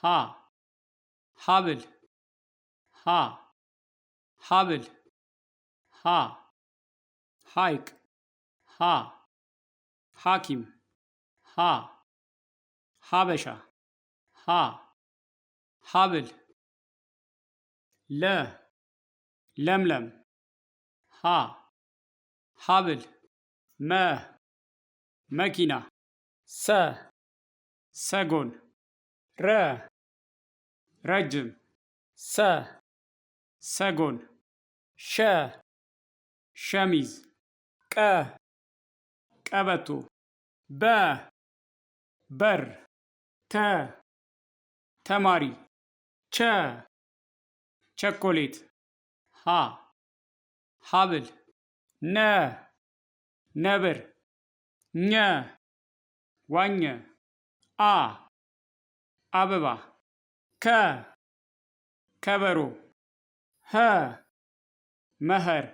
ها ሀብል ሀ ሀብል ሀ ሐይቅ ሀ ሐኪም ሀ ሀበሻ ሀ ሀብል ለ ለምለም ሀ ሀብል መ መኪና ሰ ሰጎን ረ ረጅም ሰ ሰጎን ሸ ሸሚዝ ቀ ቀበቶ በ በር ተ ተማሪ ቸ ቸኮሌት ሀ ሀብል ነ ነብር ኘ ዋኘ አ አበባ ከ ከበሮ ሀ መኸር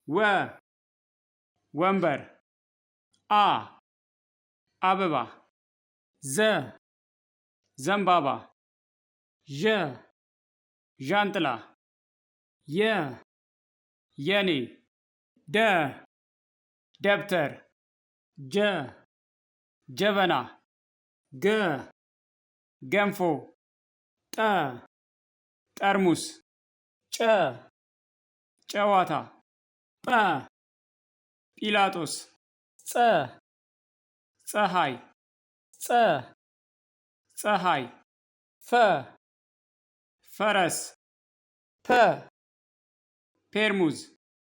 ወ ወንበር አ አበባ ዘ ዘንባባ ዠ ዣንጥላ የ የኔ ደ ደብተር ጀ ጀበና ገ ገንፎ ጠ ጠርሙስ ጨ ጨዋታ ጰ ጲላጦስ ጸ ፀሐይ ጸ ፀሐይ ፈ ፈረስ ፐ ፔርሙዝ